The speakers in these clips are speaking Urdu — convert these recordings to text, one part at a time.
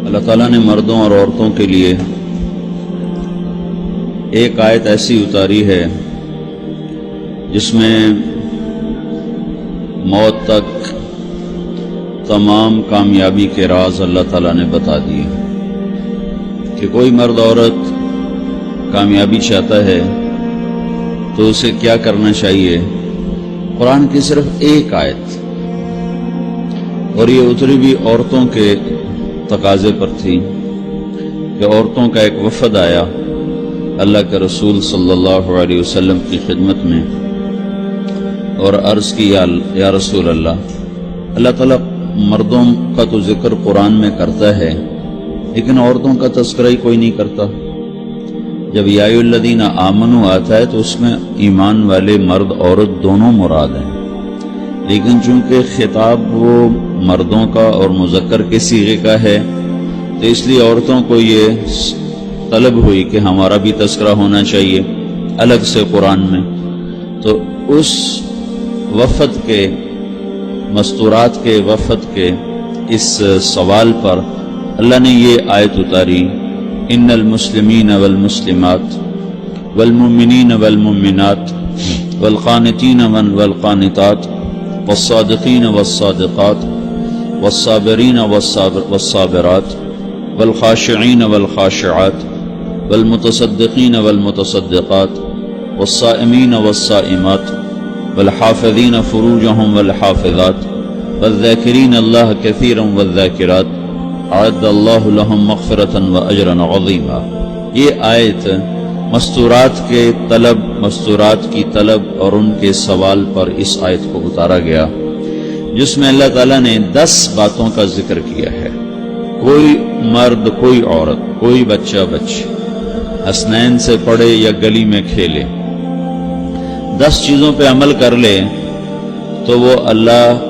اللہ تعالیٰ نے مردوں اور عورتوں کے لیے ایک آیت ایسی اتاری ہے جس میں موت تک تمام کامیابی کے راز اللہ تعالیٰ نے بتا دیے کہ کوئی مرد عورت کامیابی چاہتا ہے تو اسے کیا کرنا چاہیے۔ قرآن کی صرف ایک آیت، اور یہ اتری بھی عورتوں کے تقاضے پر تھی کہ عورتوں کا ایک وفد آیا اللہ کے رسول صلی اللہ علیہ وسلم کی خدمت میں اور عرض کی یا رسول اللہ تعالیٰ مردوں کا تو ذکر قرآن میں کرتا ہے لیکن عورتوں کا تذکرہ ہی کوئی نہیں کرتا۔ جب یا ایھا الذین آمنوا آتا ہے تو اس میں ایمان والے مرد عورت دونوں مراد ہیں، لیکن چونکہ خطاب وہ مردوں کا اور مذکر کے صیغے کا ہے تو اس لیے عورتوں کو یہ طلب ہوئی کہ ہمارا بھی تذکرہ ہونا چاہیے الگ سے قرآن میں۔ تو اس وفد کے مستورات کے وفد کے اس سوال پر اللہ نے یہ آیت اتاری، ان المسلمین والمسلمات والمؤمنین والمؤمنات والقانتین والقانتات والصادقین والصادقات والصابرین والصابرات والخاشعین والخاشعات والمتصدقین والمتصدقات والصائمین والصائمات والحافظین فروجہم والحافظات والذاکرین اللہ کثیرا والذاکرات اعد اللہ لہم مغفرۃ واجرا عظیما۔ یہ آیت مستورات کی طلب اور ان کے سوال پر اس آیت کو اتارا گیا جس میں اللہ تعالیٰ نے 10 باتوں کا ذکر کیا ہے۔ کوئی مرد، کوئی عورت، کوئی بچہ بچی حسنین سے پڑھے یا گلی میں کھیلے، 10 چیزوں پہ عمل کر لے تو وہ اللہ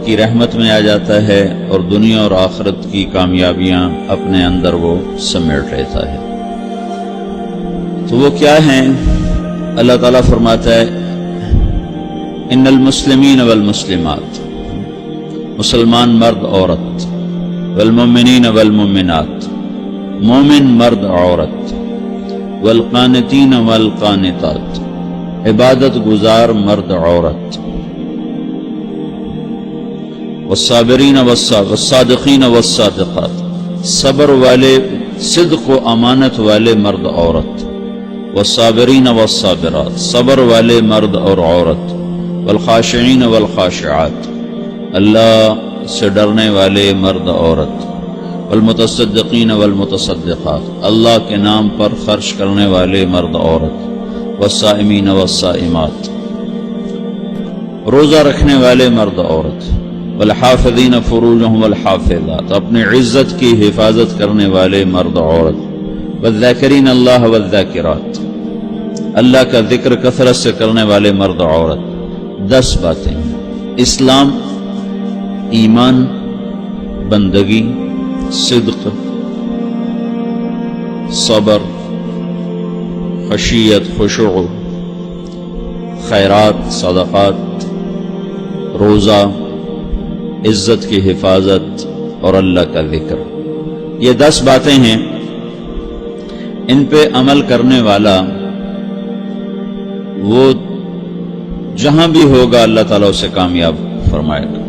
کی رحمت میں آ جاتا ہے اور دنیا اور آخرت کی کامیابیاں اپنے اندر وہ سمیٹ لیتا ہے۔ تو وہ کیا ہیں؟ اللہ تعالیٰ فرماتا ہے ان المسلمین والمسلمات، مسلمان مرد عورت، والمؤمنین والمؤمنات، مومن مرد عورت، والقانتین والقانتات، عبادت گزار مرد عورت، والصابرین والصادقین والصادقات، صبر والے، صدق و امانت والے مرد عورت، والصابرین والصابرات، صبر والے مرد اور عورت، والخاشعین والخاشعات، اللہ سے ڈرنے والے مرد عورت، والمتصدقین والمتصدقات، اللہ کے نام پر خرچ کرنے والے مرد عورت، والصائمین والصائمات، روزہ رکھنے والے مرد عورت، والحافظین فروجہم والحافظات، اپنی عزت کی حفاظت کرنے والے مرد عورت، والذاکرین اللہ والذاکرات، اللہ کا ذکر کثرت سے کرنے والے مرد عورت۔ 10 باتیں، اسلام، ایمان، بندگی، صدق، صبر، خشیت، خشوع، خیرات، صدقات، روزہ، عزت کی حفاظت اور اللہ کا ذکر۔ یہ 10 باتیں ہیں، ان پہ عمل کرنے والا وہ جہاں بھی ہوگا اللہ تعالیٰ اسے کامیاب فرمائے گا۔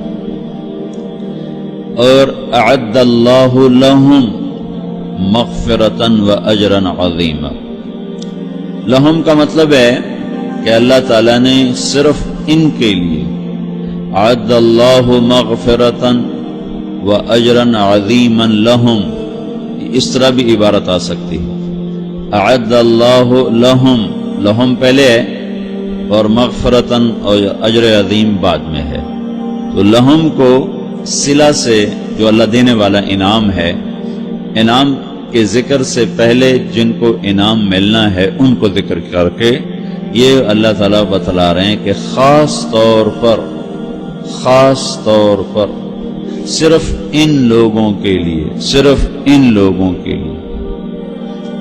اور اعد اللہ لہم مغفرۃ واجرا عظیما، لہم کا مطلب ہے کہ اللہ تعالیٰ نے صرف ان کے لیے اعد اللہ مغفرۃ واجرا عظیما لہم، اس طرح بھی عبارت آ سکتی ہے، اعد اللہ لہم، لہم پہلے ہے اور مغفرتاً اور اجر عظیم بعد میں ہے۔ تو لہم کو صلہ سے، جو اللہ دینے والا انعام ہے، انعام کے ذکر سے پہلے جن کو انعام ملنا ہے ان کو ذکر کر کے یہ اللہ تعالیٰ بتلا رہے ہیں کہ خاص طور پر صرف ان لوگوں کے لیے، صرف ان لوگوں کے لیے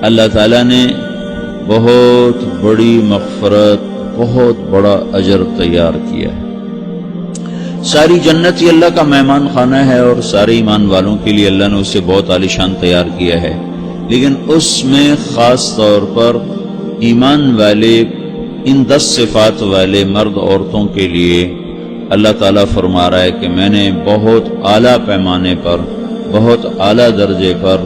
اللہ تعالیٰ نے بہت بڑی مغفرت، بہت بڑا اجر تیار کیا ہے۔ ساری جنت ہی اللہ کا مہمان خانہ ہے اور سارے ایمان والوں کے لیے اللہ نے اسے بہت عالیشان تیار کیا ہے، لیکن اس میں خاص طور پر ایمان والے ان 10 صفات والے مرد عورتوں کے لیے اللہ تعالیٰ فرما رہا ہے کہ میں نے بہت اعلیٰ پیمانے پر، بہت اعلیٰ درجے پر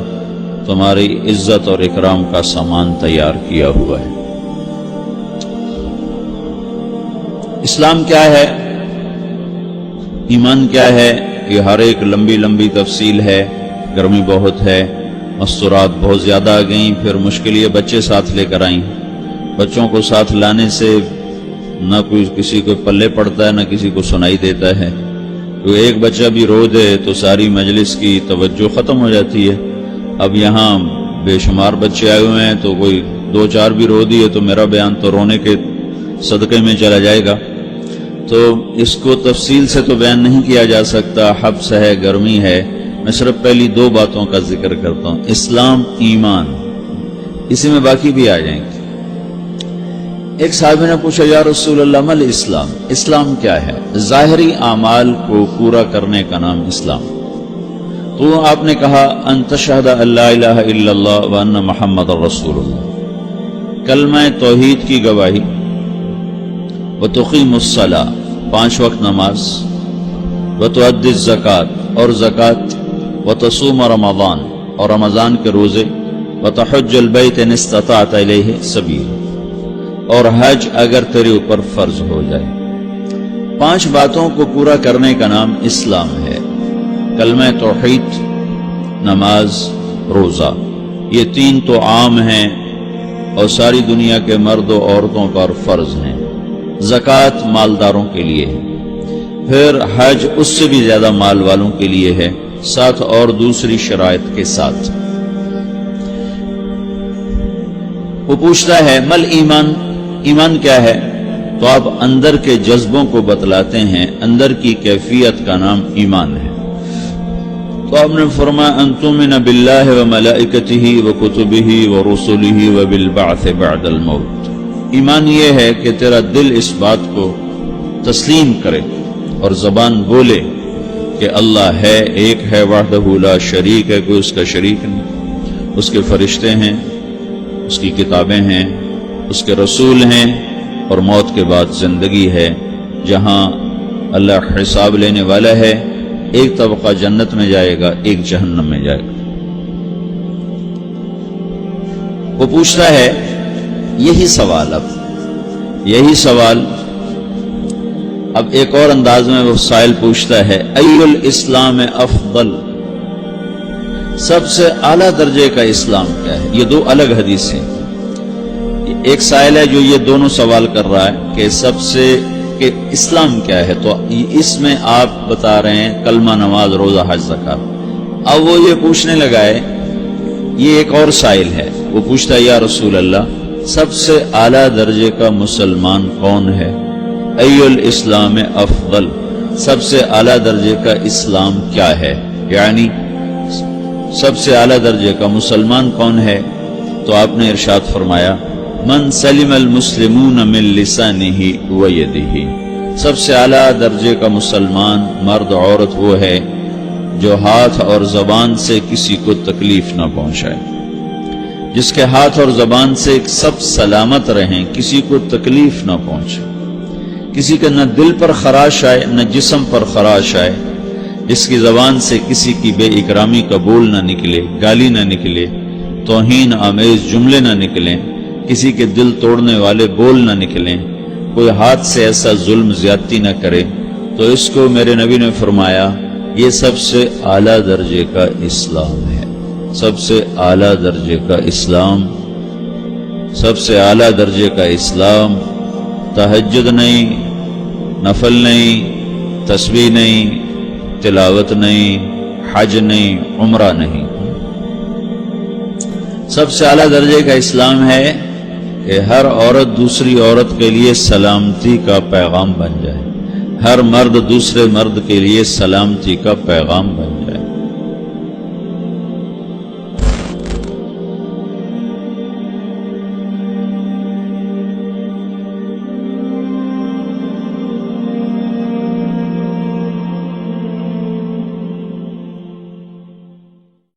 تمہاری عزت اور اکرام کا سامان تیار کیا ہوا ہے۔ اسلام کیا ہے، ایمان کیا ہے، یہ ہر ایک لمبی تفصیل ہے۔ گرمی بہت ہے، مستورات بہت زیادہ آ گئیں، پھر مشکل یہ بچے ساتھ لے کر آئیں۔ بچوں کو ساتھ لانے سے نہ کوئی کسی کو پلے پڑتا ہے، نہ کسی کو سنائی دیتا ہے۔ تو ایک بچہ بھی رو دے تو ساری مجلس کی توجہ ختم ہو جاتی ہے۔ اب یہاں بے شمار بچے آئے ہوئے ہیں، تو کوئی 2-4 بھی رو دیے تو میرا بیان تو رونے کے صدقے میں چلا جائے گا۔ تو اس کو تفصیل سے تو بیان نہیں کیا جا سکتا، حبس ہے، گرمی ہے۔ میں صرف پہلی 2 باتوں کا ذکر کرتا ہوں، اسلام، ایمان، اسی میں باقی بھی آ جائیں گے۔ ایک صاحب نے پوچھا، یا رسول اللہ مل اسلام، اسلام کیا ہے؟ ظاہری اعمال کو پورا کرنے کا نام اسلام۔ تو آپ نے کہا، ان تشہد ان لا الہ الا اللہ وان محمد رسول اللہ، کلمہ توحید کی گواہی، وتقیم الصلاۃ، 5 وقت نماز، وتؤدی الزکوٰۃ، اور زکوٰۃ، وتصوم رمضان، اور رمضان کے روزے، وتحج البیت ان استطعت الیہ سبیل، اور حج اگر تیرے اوپر فرض ہو جائے۔ 5 باتوں کو پورا کرنے کا نام اسلام ہے۔ کلمہ توحید، نماز، روزہ، یہ 3 تو عام ہیں اور ساری دنیا کے مرد و عورتوں پر فرض ہیں۔ زکوٰۃ مالداروں کے لیے ہے، پھر حج اس سے بھی زیادہ مال والوں کے لیے ہے، ساتھ اور دوسری شرائط کے ساتھ۔ وہ پوچھتا ہے، مل ایمان، ایمان کیا ہے؟ تو آپ اندر کے جذبوں کو بتلاتے ہیں، اندر کی کیفیت کا نام ایمان ہے۔ تو آپ نے فرمایا، ان تؤمن باللہ وملائکتہ وکتبہ ورسلہ وبالبعث بعد الموت۔ ایمان یہ ہے کہ تیرا دل اس بات کو تسلیم کرے اور زبان بولے کہ اللہ ہے، ایک ہے، وحدہ لا شریک ہے، کوئی اس کا شریک نہیں، اس کے فرشتے ہیں، اس کی کتابیں ہیں، اس کے رسول ہیں، اور موت کے بعد زندگی ہے جہاں اللہ حساب لینے والا ہے۔ ایک طبقہ جنت میں جائے گا، ایک جہنم میں جائے گا۔ وہ پوچھتا ہے یہی سوال، یہی سوال اب ایک اور انداز میں وہ سائل پوچھتا ہے، ای الاسلام افضل، سب سے اعلیٰ درجے کا اسلام کیا ہے؟ یہ 2 الگ حدیث ہیں۔ ایک سائل ہے جو یہ دونوں سوال کر رہا ہے کہ سب سے کہ اسلام کیا ہے، تو اس میں آپ بتا رہے ہیں کلمہ، نماز، روزہ، حج، زکوٰۃ۔ اب وہ یہ پوچھنے لگا ہے، یہ ایک اور سائل ہے، وہ پوچھتا ہے، یا رسول اللہ سب سے اعلیٰ درجے کا مسلمان کون ہے؟ ای الاسلام افضل، سب سے اعلیٰ درجے کا اسلام کیا ہے، یعنی سب سے اعلیٰ درجے کا مسلمان کون ہے؟ تو آپ نے ارشاد فرمایا، من سلم المسلمون من لسانہ ویدہ، سب سے اعلیٰ درجے کا مسلمان مرد عورت وہ ہے جو ہاتھ اور زبان سے کسی کو تکلیف نہ پہنچائے، جس کے ہاتھ اور زبان سے سب سلامت رہیں، کسی کو تکلیف نہ پہنچے، کسی کا نہ دل پر خراش آئے نہ جسم پر خراش آئے، جس کی زبان سے کسی کی بے اکرامی کا بول نہ نکلے، گالی نہ نکلے، توہین آمیز جملے نہ نکلیں، کسی کے دل توڑنے والے بول نہ نکلیں، کوئی ہاتھ سے ایسا ظلم زیادتی نہ کرے، تو اس کو میرے نبی نے فرمایا یہ سب سے اعلیٰ درجے کا اسلام ہے۔ سب سے اعلیٰ درجے کا اسلام، سب سے اعلیٰ درجے کا اسلام، تہجد نہیں، نفل نہیں، تسبیح نہیں، تلاوت نہیں، حج نہیں، عمرہ نہیں۔ سب سے اعلیٰ درجے کا اسلام ہے کہ ہر عورت دوسری عورت کے لیے سلامتی کا پیغام بن جائے، ہر مرد دوسرے مرد کے لیے سلامتی کا پیغام بن جائے۔